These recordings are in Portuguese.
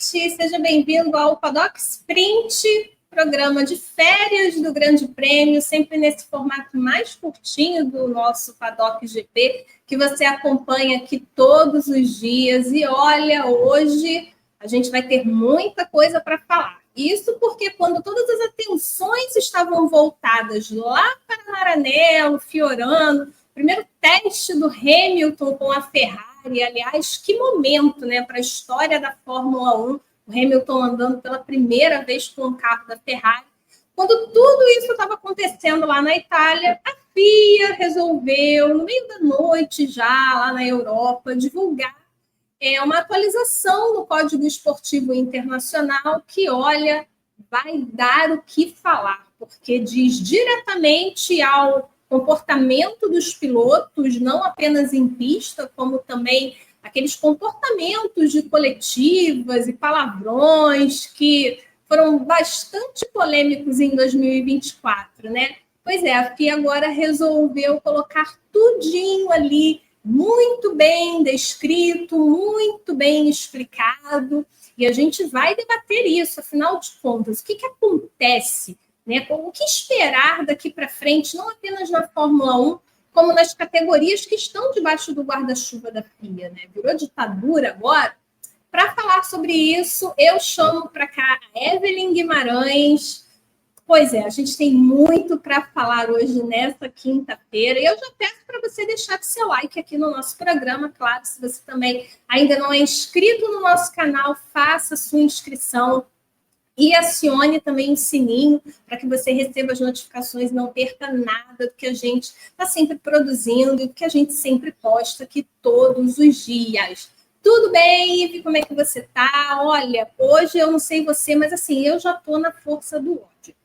seja bem-vindo ao Paddock Sprint, programa de férias do Grande Prêmio, sempre nesse formato mais curtinho do nosso Paddock GP, que você acompanha aqui todos os dias. E olha, hoje a gente vai ter muita coisa para falar. Isso porque quando todas as atenções estavam voltadas lá para Maranello, Fiorano, primeiro teste do Hamilton com a Ferrari, aliás, que momento, né, para a história da Fórmula 1, o Hamilton andando pela primeira vez com o carro da Ferrari. Quando tudo isso estava acontecendo lá na Itália, a FIA resolveu, no meio da noite já, lá na Europa, divulgar uma atualização no Código Esportivo Internacional que, olha, vai dar o que falar, porque diz diretamente ao comportamento dos pilotos, não apenas em pista, como também aqueles comportamentos de coletivas e palavrões que foram bastante polêmicos em 2024, né? Pois é, a FIA agora resolveu colocar tudinho ali, muito bem descrito, muito bem explicado, e a gente vai debater isso, afinal de contas, o que acontece, né? O que esperar daqui para frente, não apenas na Fórmula 1, como nas categorias que estão debaixo do guarda-chuva da FIA, né? Virou ditadura agora. Para falar sobre isso, eu chamo para cá a Evelyn Guimarães. Pois é, a gente tem muito para falar hoje nessa quinta-feira. E eu já peço para você deixar seu like aqui no nosso programa. Claro, se você também ainda não é inscrito no nosso canal, faça sua inscrição e acione também o sininho para que você receba as notificações e não perca nada do que a gente está sempre produzindo e do que a gente sempre posta aqui todos os dias. Tudo bem, Ive? Como é que você está? Olha, hoje eu não sei você, mas assim, eu já estou na força do ódio.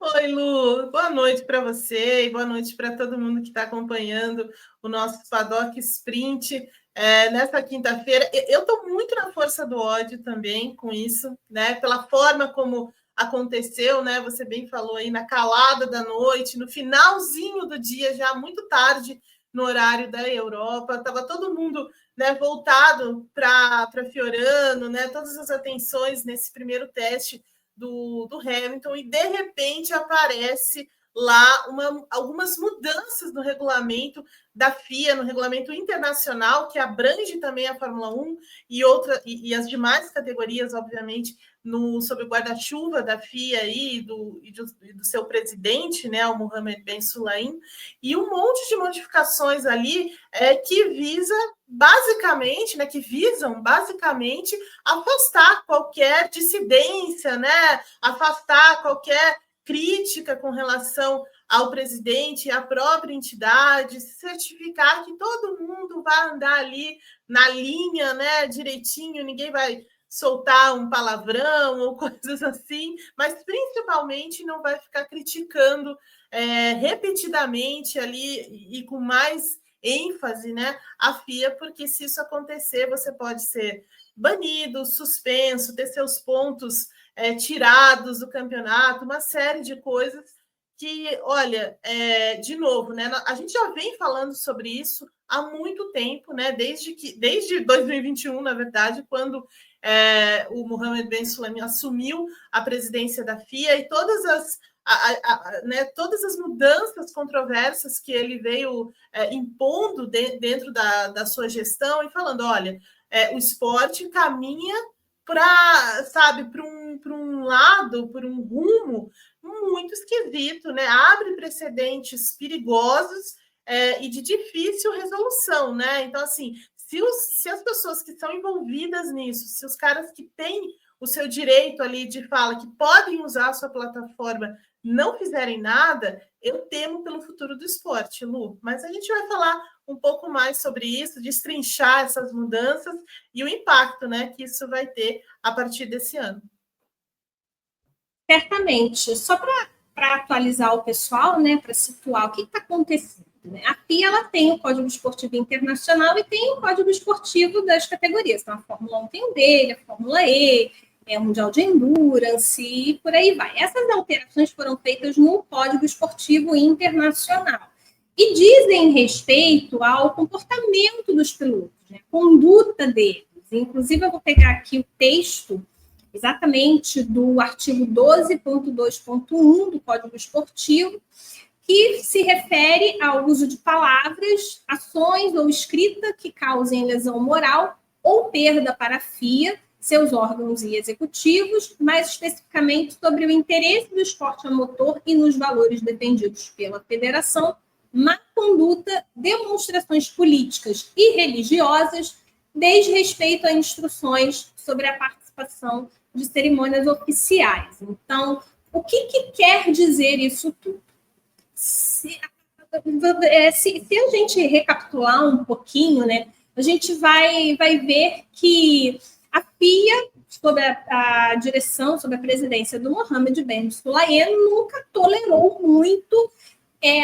Oi, Lu, boa noite para você e boa noite para todo mundo que está acompanhando o nosso Paddock Sprint nessa quinta-feira. Eu estou muito na força do ódio também com isso, né? Pela forma como aconteceu, né? Você bem falou aí, na calada da noite, no finalzinho do dia, já muito tarde no horário da Europa, estava todo mundo, né, voltado para Fiorano, né? Todas as atenções nesse primeiro teste do Hamilton, e de repente aparece lá algumas mudanças no regulamento da FIA, no regulamento internacional, que abrange também a Fórmula 1 e as demais categorias, obviamente, sob o guarda-chuva da FIA e do seu presidente, né, o Mohammed Ben Sulayem, e um monte de modificações ali que visam basicamente afastar qualquer dissidência, né? Afastar qualquer crítica com relação ao presidente, à própria entidade, certificar que todo mundo vai andar ali na linha, né, direitinho, ninguém vai soltar um palavrão ou coisas assim, mas principalmente não vai ficar criticando repetidamente ali e com mais ênfase, né, a FIA, porque se isso acontecer, você pode ser banido, suspenso, ter seus pontos tirados do campeonato, uma série de coisas que, olha, de novo, né, a gente já vem falando sobre isso há muito tempo, né, desde 2021, na verdade, quando o Mohammed Ben Sulayem assumiu a presidência da FIA, e todas as mudanças controversas que ele veio impondo dentro da sua gestão, e falando, olha, o esporte caminha para um lado, por um rumo muito esquisito, né? Abre precedentes perigosos e de difícil resolução, né? Então, assim, se as pessoas que estão envolvidas nisso, se os caras que têm o seu direito ali de fala, que podem usar a sua plataforma, não fizerem nada, eu temo pelo futuro do esporte, Lu. Mas a gente vai falar um pouco mais sobre isso, destrinchar essas mudanças e o impacto, né, que isso vai ter a partir desse ano. Certamente. Só para atualizar o pessoal, né, para situar o que está acontecendo. Né? A FIA ela tem o Código Esportivo Internacional e tem o Código Esportivo das categorias. Então, a Fórmula 1 tem o dele, a Fórmula E, o Mundial de Endurance e por aí vai. Essas alterações foram feitas no Código Esportivo Internacional e dizem respeito ao comportamento dos pilotos, né? Conduta deles. Inclusive, eu vou pegar aqui o texto exatamente do artigo 12.2.1 do Código Esportivo, que se refere ao uso de palavras, ações ou escrita que causem lesão moral ou perda para a FIA, seus órgãos e executivos, mais especificamente sobre o interesse do esporte a motor e nos valores defendidos pela federação, má conduta, demonstrações políticas e religiosas, desrespeito a instruções sobre a participação de cerimônias oficiais. Então, o que quer dizer isso tudo? Se a gente recapitular um pouquinho, né, a gente vai ver que a FIA, sob a direção, sob a presidência do Mohammed Ben Sulayem, nunca tolerou muito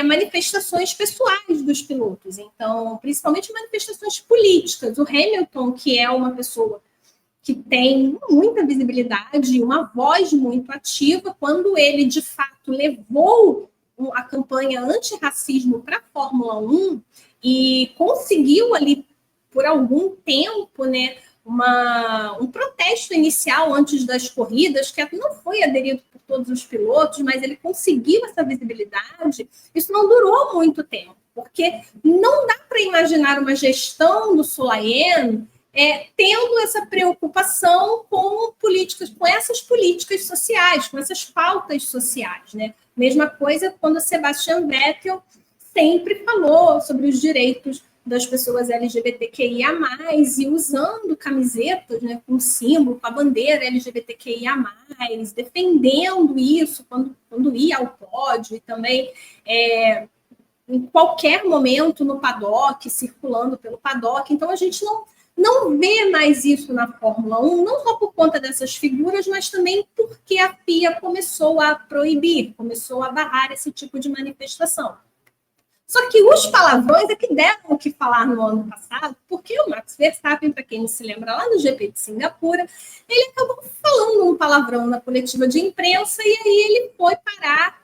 manifestações pessoais dos pilotos. Então, principalmente manifestações políticas. O Hamilton, que é uma pessoa que tem muita visibilidade e uma voz muito ativa, quando ele, de fato, levou a campanha antirracismo para a Fórmula 1 e conseguiu ali, por algum tempo, né, um protesto inicial antes das corridas, que não foi aderido por todos os pilotos, mas ele conseguiu essa visibilidade. Isso não durou muito tempo, porque não dá para imaginar uma gestão do Sulayem tendo essa preocupação com políticas, com essas políticas sociais, com essas pautas sociais, né? Mesma coisa quando Sebastian Vettel sempre falou sobre os direitos das pessoas LGBTQIA+, e usando camisetas, né, com símbolo, com a bandeira LGBTQIA+, defendendo isso quando ia ao pódio, e também em qualquer momento no paddock, circulando pelo paddock. Então, a gente não vê mais isso na Fórmula 1, não só por conta dessas figuras, mas também porque a FIA começou a proibir, começou a barrar esse tipo de manifestação. Só que os palavrões é que deram o que falar no ano passado, porque o Max Verstappen, para quem não se lembra, lá no GP de Singapura, ele acabou falando um palavrão na coletiva de imprensa e aí ele foi parar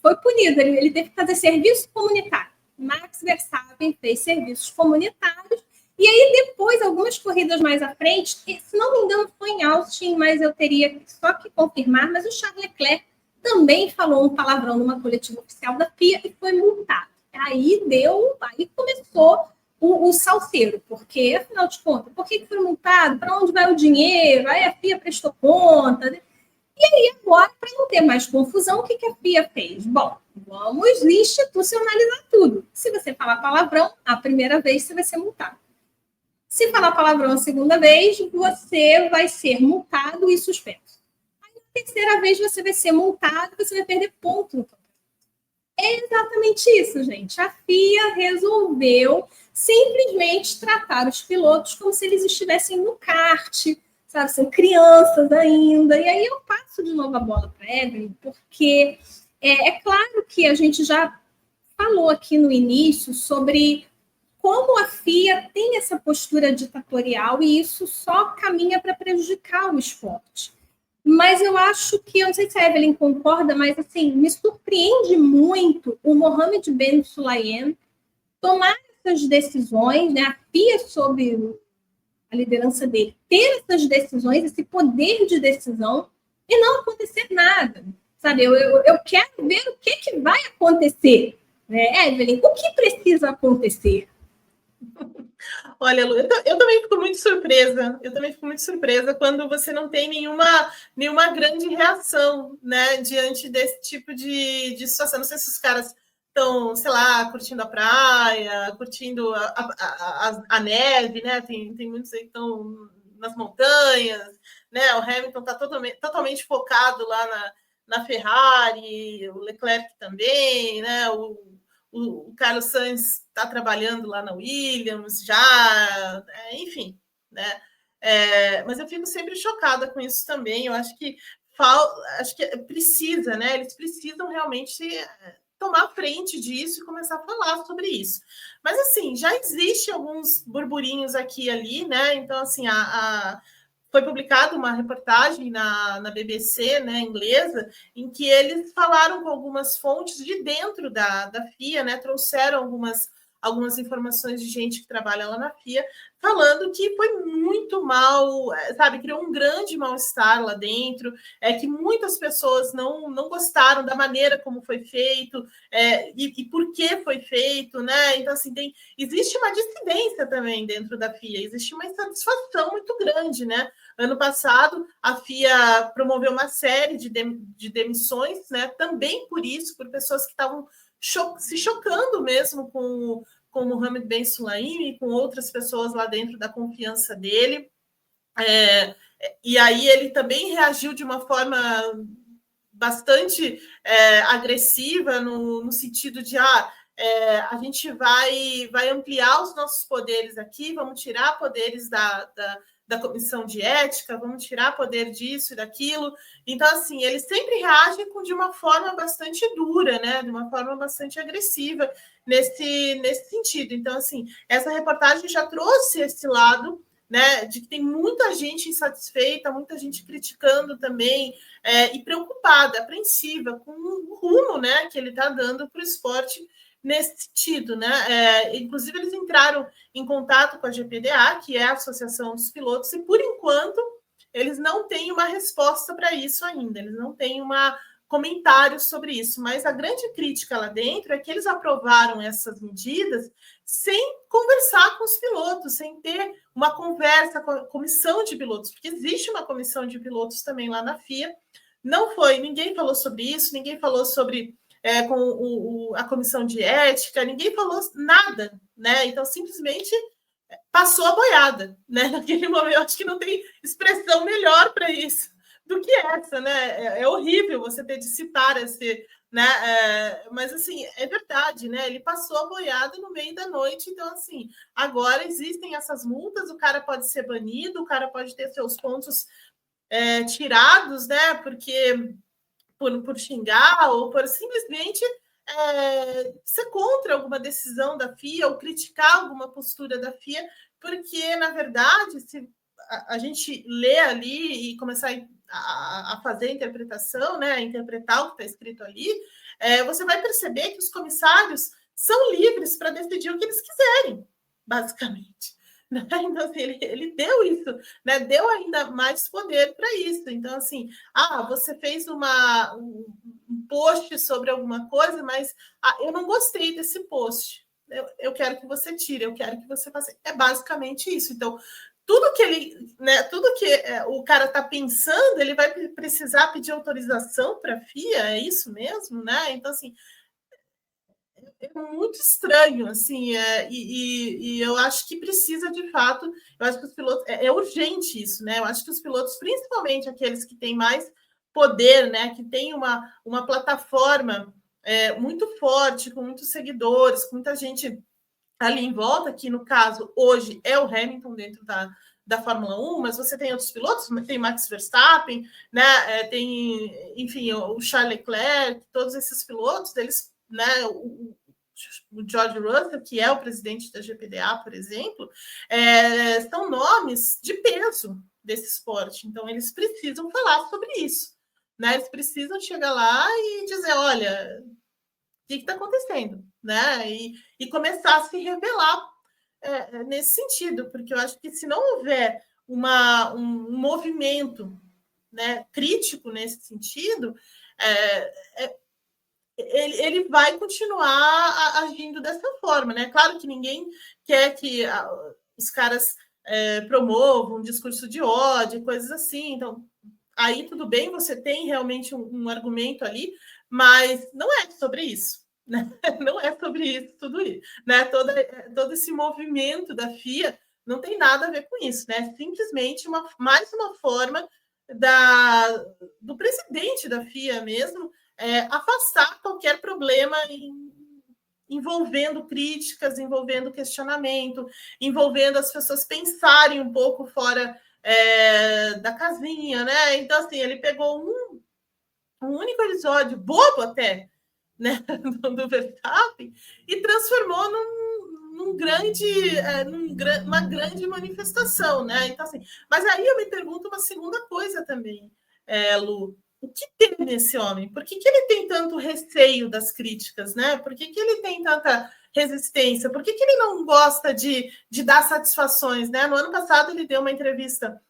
foi punido, ele teve que fazer serviço comunitário. Max Verstappen fez serviços comunitários e aí depois, algumas corridas mais à frente, se não me engano foi em Austin, mas eu teria só que confirmar, mas o Charles Leclerc também falou um palavrão numa coletiva oficial da FIA e foi multado. Aí começou o salseiro, porque, afinal de contas, por que foi multado? Para onde vai o dinheiro? Aí a FIA prestou conta. E aí, agora, para não ter mais confusão, o que a FIA fez? Bom, vamos institucionalizar tudo. Se você falar palavrão, a primeira vez você vai ser multado. Se falar palavrão a segunda vez, você vai ser multado e suspenso. Terceira vez você vai ser multado, você vai perder ponto no campeonato. É exatamente isso, gente. A FIA resolveu simplesmente tratar os pilotos como se eles estivessem no kart, sabe? São crianças ainda. E aí eu passo de novo a bola para a Evelyn, porque é claro que a gente já falou aqui no início sobre como a FIA tem essa postura ditatorial e isso só caminha para prejudicar o esporte. Mas eu acho que, eu não sei se a Evelyn concorda, mas assim, me surpreende muito o Mohammed Ben Sulayem tomar essas decisões, né? A FIA, sob a liderança dele, ter essas decisões, esse poder de decisão, e não acontecer nada. Sabe, eu quero ver o que vai acontecer. Né? Evelyn, o que precisa acontecer? Olha, Lu, eu também fico muito surpresa. Eu também fico muito surpresa quando você não tem nenhuma grande reação, né, diante desse tipo de situação. Não sei se os caras estão, sei lá, curtindo a praia, curtindo a neve, né? Tem muitos aí que estão nas montanhas, né? O Hamilton está totalmente focado lá na Ferrari, o Leclerc também, né? O Carlos Sainz está trabalhando lá na Williams já, enfim, né? Mas eu fico sempre chocada com isso também. Eu acho que precisa, né? Eles precisam realmente tomar frente disso e começar a falar sobre isso. Mas assim, já existe alguns burburinhos aqui e ali, né? Então, assim, foi publicada uma reportagem na BBC, né, inglesa, em que eles falaram com algumas fontes de dentro da FIA, né, trouxeram algumas informações de gente que trabalha lá na FIA, falando que foi muito mal, sabe, criou um grande mal-estar lá dentro, que muitas pessoas não gostaram da maneira como foi feito, e por que foi feito, né? Então, assim, existe uma dissidência também dentro da FIA, existe uma insatisfação muito grande, né? Ano passado, a FIA promoveu uma série de demissões, né? Também por isso, por pessoas que estavam se chocando mesmo com o Mohamed Ben Sulayem e com outras pessoas lá dentro da confiança dele. E aí ele também reagiu de uma forma bastante agressiva, no sentido de a gente vai ampliar os nossos poderes aqui, vamos tirar poderes da comissão de ética, vamos tirar poder disso e daquilo. Então, assim, ele sempre reage de uma forma bastante dura, né? De uma forma bastante agressiva nesse sentido. Então, assim, essa reportagem já trouxe esse lado, né, de que tem muita gente insatisfeita, muita gente criticando também, e preocupada, apreensiva com o rumo, né, que ele está dando para o esporte nesse sentido, né? Inclusive, eles entraram em contato com a GPDA, que é a Associação dos Pilotos, e por enquanto eles não têm uma resposta para isso ainda, eles não têm comentário sobre isso, mas a grande crítica lá dentro é que eles aprovaram essas medidas sem conversar com os pilotos, sem ter uma conversa com a comissão de pilotos, porque existe uma comissão de pilotos também lá na FIA. Ninguém falou sobre isso, ninguém falou sobre com a comissão de ética, ninguém falou nada, né? Então, simplesmente passou a boiada, né? Naquele momento, eu acho que não tem expressão melhor para isso do que essa, né? É horrível você ter de citar esse, né? Mas assim, é verdade, né? Ele passou a boiada no meio da noite, então assim, agora existem essas multas, o cara pode ser banido, o cara pode ter seus pontos tirados, né? Porque por xingar ou por simplesmente ser contra alguma decisão da FIA ou criticar alguma postura da FIA, porque, na verdade, se a gente lê ali e começar a fazer a interpretação, né, a interpretar o que está escrito ali, você vai perceber que os comissários são livres para decidir o que eles quiserem, basicamente. Então, assim, ele deu isso, né? Deu ainda mais poder para isso. Então, assim, você fez um post sobre alguma coisa, mas eu não gostei desse post. Eu quero que você tire, eu quero que você faça. É basicamente isso. Então, tudo que ele, né? Tudo que o cara está pensando, ele vai precisar pedir autorização para a FIA, é isso mesmo, né? Então, assim, é muito estranho, assim, e eu acho que precisa, de fato, eu acho que os pilotos, é urgente isso, né? Eu acho que os pilotos, principalmente aqueles que têm mais poder, né, que têm uma plataforma muito forte, com muitos seguidores, com muita gente ali em volta, que no caso, hoje, é o Hamilton dentro da Fórmula 1, mas você tem outros pilotos, tem Max Verstappen, né, tem, enfim, o Charles Leclerc, todos esses pilotos, eles, né, o George Russell, que é o presidente da GPDA, por exemplo, são nomes de peso desse esporte. Então, eles precisam falar sobre isso, né? Eles precisam chegar lá e dizer, olha, o que está acontecendo, né? E começar a se revelar nesse sentido, porque eu acho que se não houver um movimento, né, crítico nesse sentido, ele vai continuar agindo dessa forma, né? Claro que ninguém quer que os caras promovam um discurso de ódio, coisas assim. Então, aí tudo bem, você tem realmente um argumento ali, mas não é sobre isso, né? Não é sobre isso, tudo isso, né? Todo esse movimento da FIA não tem nada a ver com isso, né? Simplesmente mais uma forma do presidente da FIA mesmo afastar qualquer problema envolvendo críticas, envolvendo questionamento, envolvendo as pessoas pensarem um pouco fora da casinha, né? Então, assim, ele pegou um único episódio, bobo até, né, do Verstappen, e transformou numa grande manifestação, né? Então, assim, mas aí eu me pergunto uma segunda coisa também, Lu. O que tem nesse homem? Por que ele tem tanto receio das críticas, né? Por que ele tem tanta resistência? Por que ele não gosta de dar satisfações, né? No ano passado, ele deu uma entrevista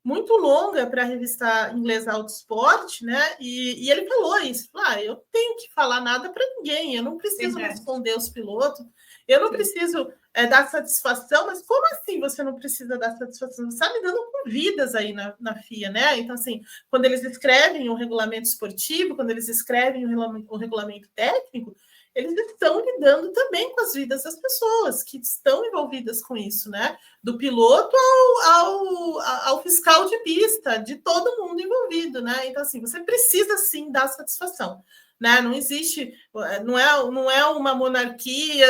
muito longa para a revista inglesa Autosport, né? E ele falou isso: eu tenho que falar nada para ninguém, eu não preciso responder os pilotos, eu não preciso dar satisfação. Mas como assim você não precisa dar satisfação? Você está lidando com vidas aí na FIA, né? Então, assim, quando eles escrevem o regulamento esportivo, quando eles escrevem o regulamento técnico, eles estão lidando também com as vidas das pessoas que estão envolvidas com isso, né? Do piloto ao fiscal de pista, de todo mundo envolvido, né? Então, assim, você precisa sim dar satisfação, né? Não existe, não é uma monarquia,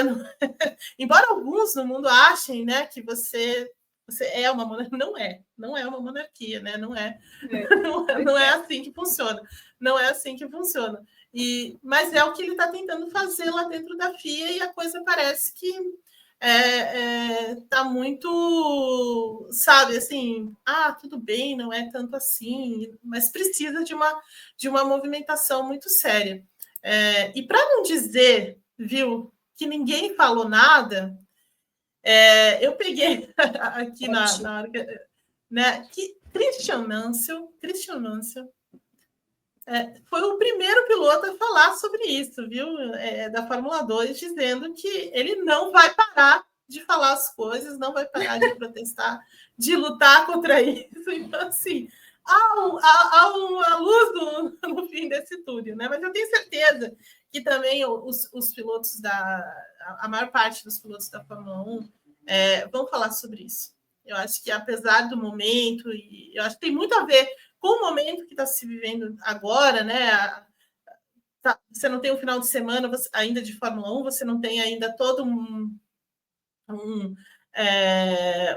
embora alguns no mundo achem, né, que você é uma monarquia. Não é uma monarquia, né? Não é assim que funciona. Não é assim que funciona. Mas é o que ele está tentando fazer lá dentro da FIA, e a coisa parece que está muito, sabe, assim, tudo bem, não é tanto assim, mas precisa de uma movimentação muito séria. E para não dizer, viu, que ninguém falou nada, eu peguei aqui na hora que Christian Mansell foi o primeiro piloto a falar sobre isso, viu? Da Fórmula 2, dizendo que ele não vai parar de falar as coisas, não vai parar de protestar, de lutar contra isso. Então, assim, há uma luz no fim desse túnel, né? Mas eu tenho certeza que também os pilotos a maior parte dos pilotos da Fórmula 1 vão falar sobre isso. Eu acho que, apesar do momento, e eu acho que tem muito a ver com o momento que está se vivendo agora, né? Você não tem um final de semana ainda de Fórmula 1, você não tem ainda todo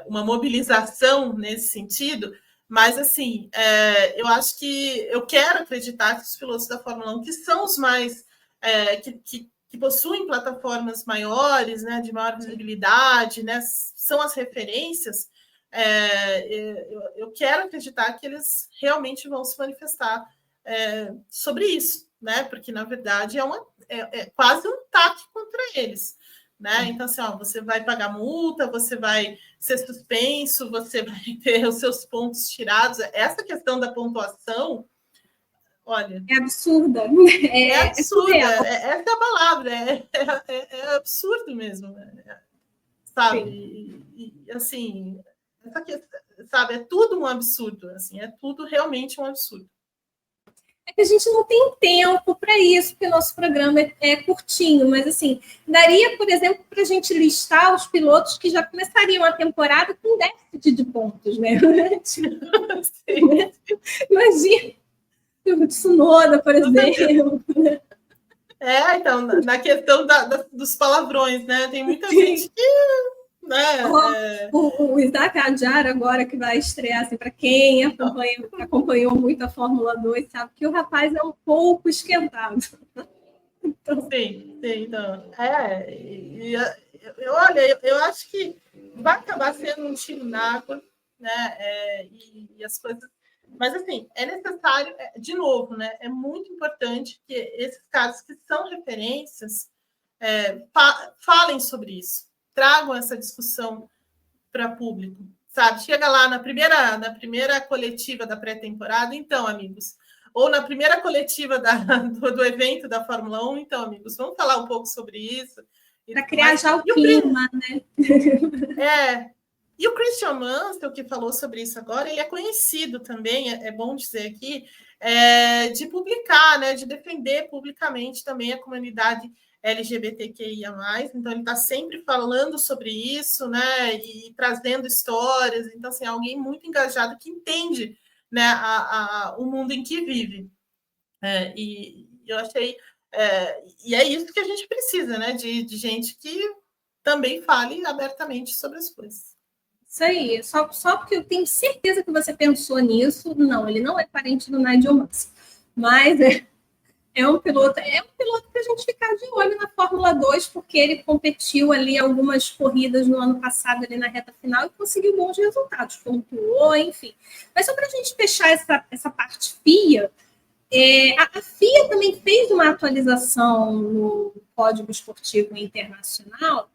uma mobilização nesse sentido, mas, assim, eu acho que eu quero acreditar que os pilotos da Fórmula 1, que são os mais que possuem plataformas maiores, né, de maior visibilidade, né, são as referências. Eu quero acreditar que eles realmente vão se manifestar sobre isso, né? Porque, na verdade, é quase um ataque contra eles, né? Então, assim, você vai pagar multa, você vai ser suspenso, você vai ter os seus pontos tirados. Essa questão da pontuação, olha... É absurda. É absurda. Essa é a palavra. É absurdo mesmo, sabe? E, assim... Essa questão, sabe, é tudo um absurdo, assim, é tudo realmente um absurdo. É que a gente não tem tempo para isso, porque o nosso programa é curtinho, mas, assim, daria, por exemplo, para a gente listar os pilotos que já começariam a temporada com déficit de pontos, né? Imagina o Tsunoda, por exemplo. Então, na questão dos palavrões, né? Tem muita gente que... O Isaac Adjar, agora, que vai estrear, assim, para quem acompanhou muito a Fórmula 2, sabe que o rapaz é um pouco esquentado. Então... Sim, então. Olha, eu acho que vai acabar sendo um tiro na água, né? E as coisas... Mas, assim, é necessário, de novo, né? É muito importante que esses casos que são referências falem sobre isso, tragam essa discussão para público, sabe? Chega lá na primeira coletiva da pré-temporada, então, amigos, ou na primeira coletiva do evento da Fórmula 1, então, amigos, vamos falar um pouco sobre isso. Para criar já o clima, né? E o Christian Mansell, que falou sobre isso agora, ele é conhecido também, é bom dizer aqui, de publicar, né, de defender publicamente também a comunidade LGBTQIA+, então ele está sempre falando sobre isso, né, e trazendo histórias. Então, assim, alguém muito engajado que entende, né, o mundo em que vive. E eu achei... e é isso que a gente precisa, né, de gente que também fale abertamente sobre as coisas. Isso aí, só porque eu tenho certeza que você pensou nisso. Não, ele não é parente do Nigel Mansell, mas é um piloto para a gente ficar de olho na Fórmula 2, porque ele competiu ali algumas corridas no ano passado, ali na reta final, e conseguiu bons resultados, pontuou, enfim. Mas só para a gente fechar essa parte FIA, A FIA também fez uma atualização no Código Esportivo Internacional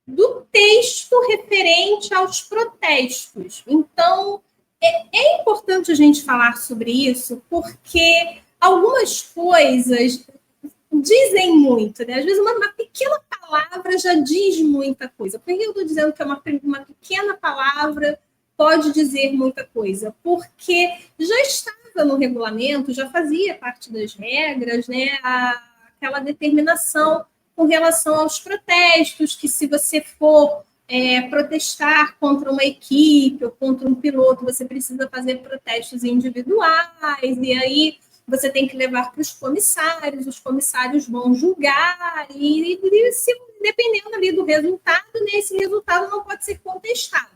do texto referente aos protestos. Então, é importante a gente falar sobre isso, porque algumas coisas dizem muito, né? Às vezes uma pequena palavra já diz muita coisa. Por que eu estou dizendo que é uma pequena palavra pode dizer muita coisa? Porque já estava no regulamento, já fazia parte das regras, né? Aquela determinação com relação aos protestos, que se você for protestar contra uma equipe ou contra um piloto, você precisa fazer protestos individuais, e aí você tem que levar para os comissários vão julgar, e dependendo ali do resultado, né, esse resultado não pode ser contestado.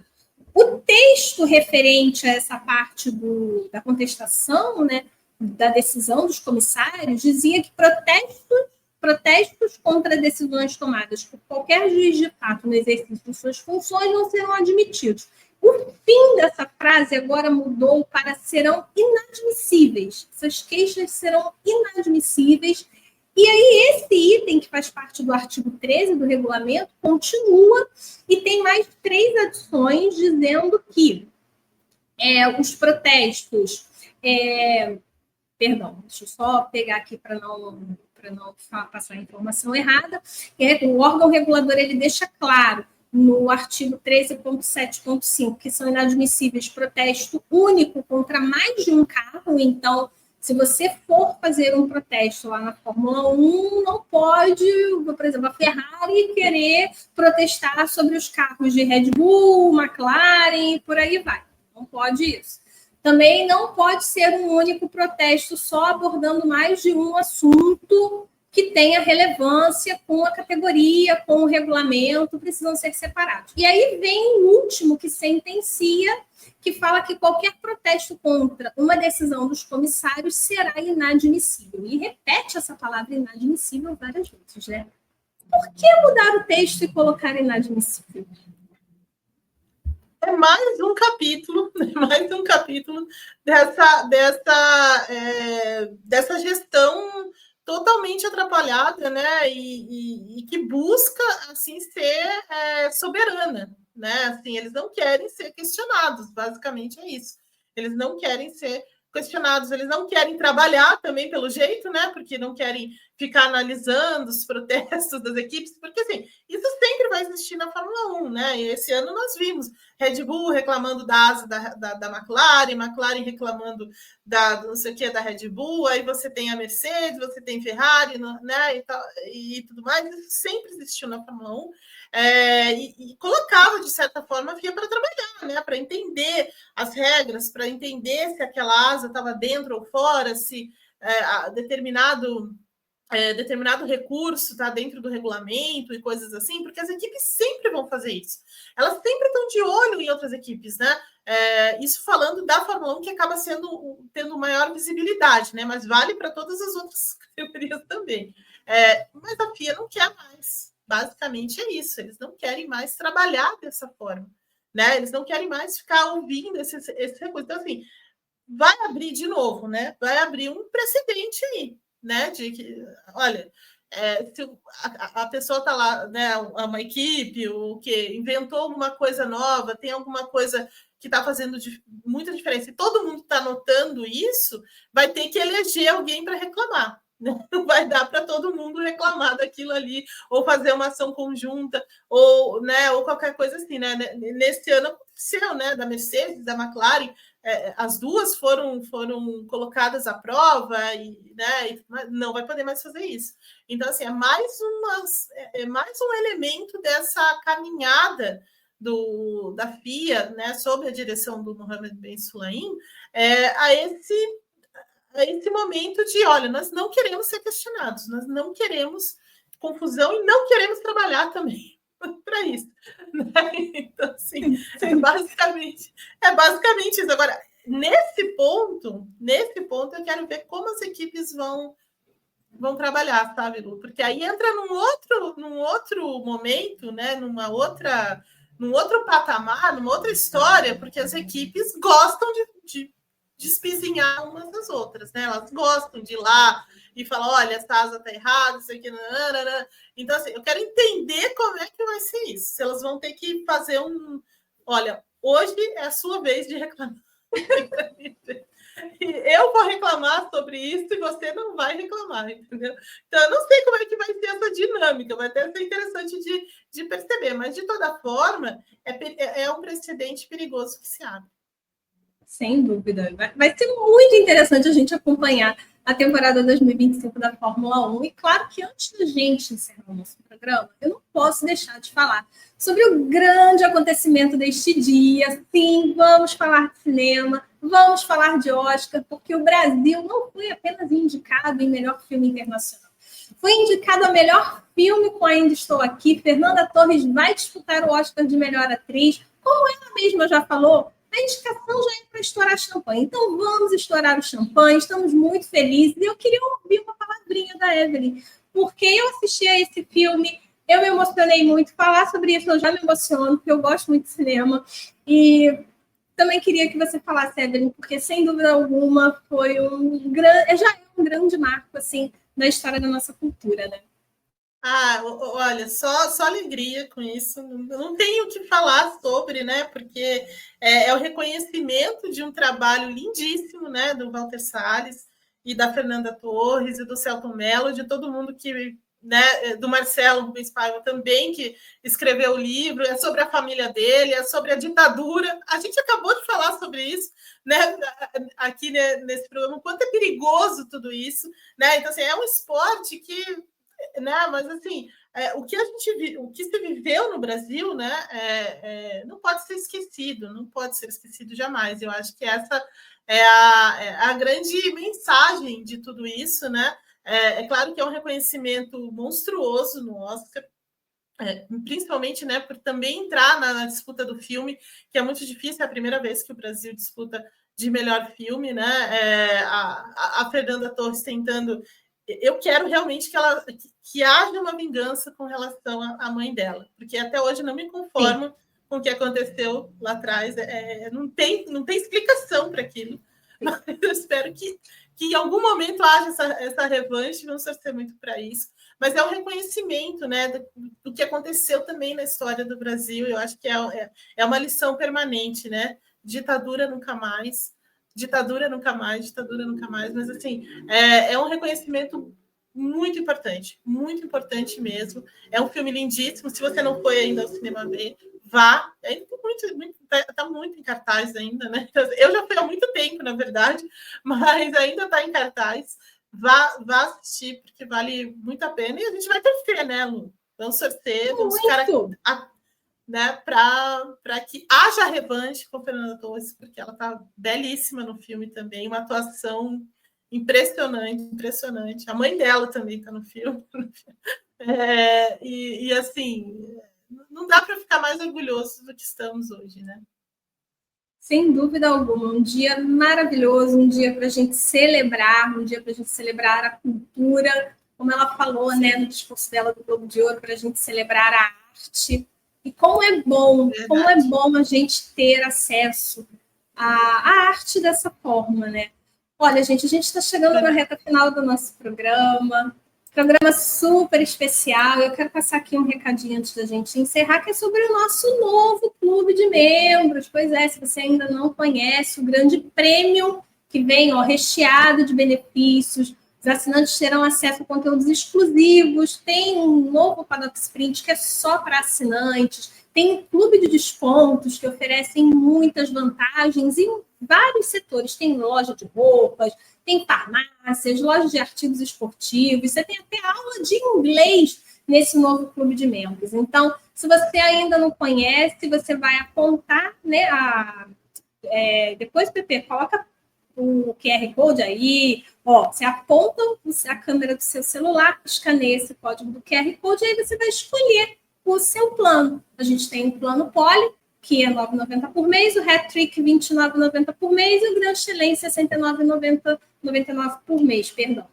O texto referente a essa parte da contestação, né, da decisão dos comissários, dizia que protestos contra decisões tomadas por qualquer juiz de fato no exercício de suas funções não serão admitidos. O fim dessa frase agora mudou para serão inadmissíveis. Essas queixas serão inadmissíveis. E aí esse item, que faz parte do artigo 13 do regulamento, continua e tem mais 3 adições dizendo que os protestos... Perdão, deixa eu só pegar aqui para não passar a informação errada. O órgão regulador ele deixa claro no artigo 13.7.5 que são inadmissíveis protesto único contra mais de um carro. Então, se você for fazer um protesto lá na Fórmula 1, não pode, por exemplo, a Ferrari querer protestar sobre os carros de Red Bull, McLaren e por aí vai. Não pode isso. Também não pode ser um único protesto só abordando mais de um assunto que tenha relevância com a categoria, com o regulamento, precisam ser separados. E aí vem o último que sentencia, que fala que qualquer protesto contra uma decisão dos comissários será inadmissível. E repete essa palavra inadmissível várias vezes, né? Por que mudar o texto e colocar inadmissível? É mais um capítulo dessa gestão totalmente atrapalhada, né? E que busca assim ser soberana, né? Assim, eles não querem ser questionados, basicamente é isso. Eles não querem ser questionados, eles não querem trabalhar também pelo jeito, né? Porque não querem ficar analisando os protestos das equipes, porque assim, isso sempre vai existir na Fórmula 1, né? E esse ano nós vimos Red Bull reclamando da asa da McLaren reclamando da não sei o que da Red Bull, aí você tem a Mercedes, você tem Ferrari, né? E tudo mais, isso sempre existiu na Fórmula 1. E colocava, de certa forma, a FIA para trabalhar, né? Para entender as regras, para entender se aquela asa estava dentro ou fora, se determinado recurso está dentro do regulamento e coisas assim, porque as equipes sempre vão fazer isso. Elas sempre estão de olho em outras equipes, né? Isso falando da Fórmula 1, que acaba tendo maior visibilidade, né? Mas vale para todas as outras categorias também. Mas a FIA não quer mais. Basicamente é isso. Eles não querem mais trabalhar dessa forma, né? Eles não querem mais ficar ouvindo esse recurso. Então, assim, vai abrir de novo, né? Vai abrir um precedente aí, né? De que, olha, se a pessoa está lá, né? Uma equipe, o que inventou alguma coisa nova, tem alguma coisa que está fazendo muita diferença, e todo mundo está notando isso, vai ter que eleger alguém para reclamar. Não vai dar para todo mundo reclamar daquilo ali, ou fazer uma ação conjunta, ou qualquer coisa assim, né? Nesse ano aconteceu, né? Da Mercedes, da McLaren, as duas foram colocadas à prova, né? E não vai poder mais fazer isso. Então, assim, é mais um elemento dessa caminhada da FIA, né? Sob a direção do Mohammed Ben Sulayem, a esse momento de, olha, nós não queremos ser questionados, nós não queremos confusão e não queremos trabalhar também para isso. Né? Então, assim, é basicamente isso. Agora, nesse ponto, eu quero ver como as equipes vão trabalhar, sabe, Lu? Porque aí entra num outro momento, né? Num outro patamar, numa outra história, porque as equipes gostam de despizinhar umas das outras, né? Elas gostam de ir lá e falar, olha, essa asa tá errada, isso aqui... Nanana. Então, assim, eu quero entender como é que vai ser isso. Se elas vão ter que fazer Olha, hoje é a sua vez de reclamar. Eu vou reclamar sobre isso e você não vai reclamar, entendeu? Então, eu não sei como é que vai ser essa dinâmica, vai até ser interessante de perceber, mas, de toda forma, é um precedente perigoso que se abre. Sem dúvida. Vai ser muito interessante a gente acompanhar a temporada 2025 da Fórmula 1. E claro que antes da gente encerrar o nosso programa, eu não posso deixar de falar sobre o grande acontecimento deste dia. Sim, vamos falar de cinema, vamos falar de Oscar, porque o Brasil não foi apenas indicado em melhor filme internacional. Foi indicado a melhor filme com Ainda Estou Aqui. Fernanda Torres vai disputar o Oscar de melhor atriz. Como ela mesma já falou, a indicação já é para estourar champanhe. Então, vamos estourar o champanhe. Estamos muito felizes. E eu queria ouvir uma palavrinha da Evelyn, porque eu assisti a esse filme, eu me emocionei muito. Falar sobre isso eu já me emociono, porque eu gosto muito de cinema. E também queria que você falasse, Evelyn, porque, sem dúvida alguma, foi já é um grande marco, assim, na história da nossa cultura, né? Olha, só alegria com isso. Não tenho o que falar sobre, né? Porque é o reconhecimento de um trabalho lindíssimo, né? Do Walter Salles e da Fernanda Torres e do Selton Mello, de todo mundo que, né? Do Marcelo Rubens Paiva também, que escreveu o livro. É sobre a família dele, é sobre a ditadura. A gente acabou de falar sobre isso, né? Aqui, né, nesse programa, o quanto é perigoso tudo isso, né? Então, assim, é um esporte que, né? Mas, assim, o que se viveu no Brasil, né? Não pode ser esquecido, não pode ser esquecido jamais. Eu acho que essa é a grande mensagem de tudo isso, né? É claro que é um reconhecimento monstruoso no Oscar, principalmente, né, por também entrar na disputa do filme, que é muito difícil, é a primeira vez que o Brasil disputa de melhor filme, né? A Fernanda Torres tentando. Eu quero realmente que haja uma vingança com relação à mãe dela, porque até hoje não me conformo com o que aconteceu lá atrás. Não tem explicação para aquilo, mas eu espero que em algum momento haja essa revanche, vamos torcer muito para isso. Mas é um reconhecimento, né, do que aconteceu também na história do Brasil. Eu acho que é uma lição permanente, né? Ditadura nunca mais, ditadura nunca mais, ditadura nunca mais. Mas, assim, é um reconhecimento muito importante mesmo. É um filme lindíssimo. Se você não foi ainda ao cinema ver, vá. Está muito em cartaz ainda, né? Eu já fui há muito tempo, na verdade, mas ainda está em cartaz. Vá assistir, porque vale muito a pena. E a gente vai torcer, né, Lu? Vamos torcer, vamos ficar, né, para que haja revanche com a Fernanda Torres, porque ela está belíssima no filme também, uma atuação impressionante. A mãe dela também está no filme. E assim, não dá para ficar mais orgulhoso do que estamos hoje, né? Sem dúvida alguma, um dia maravilhoso, um dia para a gente celebrar, um dia para a gente celebrar a cultura, como ela falou, né, no discurso dela do Globo de Ouro, para a gente celebrar a arte. E como é bom a gente ter acesso à arte dessa forma, né? Olha, gente, a gente está chegando na reta final do nosso programa super especial. Eu quero passar aqui um recadinho antes da gente encerrar, que é sobre o nosso novo clube de membros. Pois é, se você ainda não conhece, o grande prêmio que vem recheado de benefícios. Os assinantes terão acesso a conteúdos exclusivos. Tem um novo Paddock Sprint que é só para assinantes. Tem um clube de descontos que oferecem muitas vantagens em vários setores. Tem loja de roupas, tem farmácias, lojas de artigos esportivos, você tem até aula de inglês nesse novo clube de membros. Então, se você ainda não conhece, você vai apontar, né, depois, Pepe, coloca o QR Code aí, você aponta a câmera do seu celular, escaneia esse código do QR Code, e aí você vai escolher o seu plano. A gente tem o plano Poli, que é R$ 9,90 por mês, o Hat-Trick R$ 29,90 por mês e o Grande Excelência R$ 69,99 por mês, perdão.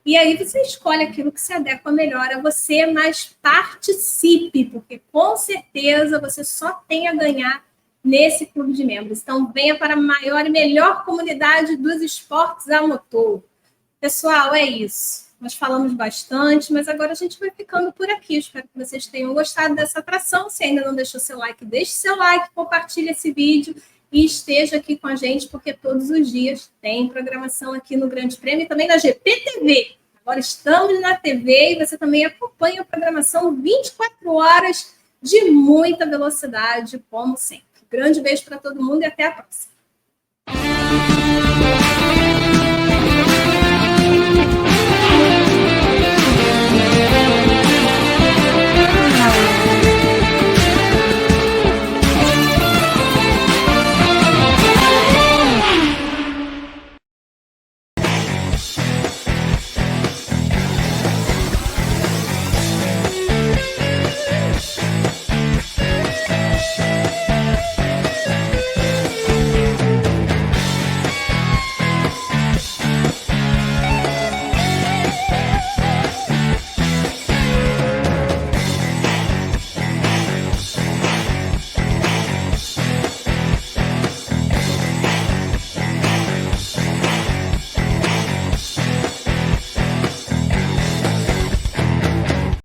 E aí você escolhe aquilo que se adequa melhor a você, mas participe, porque com certeza você só tem a ganhar nesse clube de membros. Então, venha para a maior e melhor comunidade dos esportes a motor. Pessoal, é isso. Nós falamos bastante, mas agora a gente vai ficando por aqui. Espero que vocês tenham gostado dessa atração. Se ainda não deixou seu like, deixe seu like, compartilhe esse vídeo e esteja aqui com a gente, porque todos os dias tem programação aqui no Grande Prêmio e também na GPTV. Agora estamos na TV e você também acompanha a programação 24 horas de muita velocidade, como sempre. Grande beijo para todo mundo e até a próxima.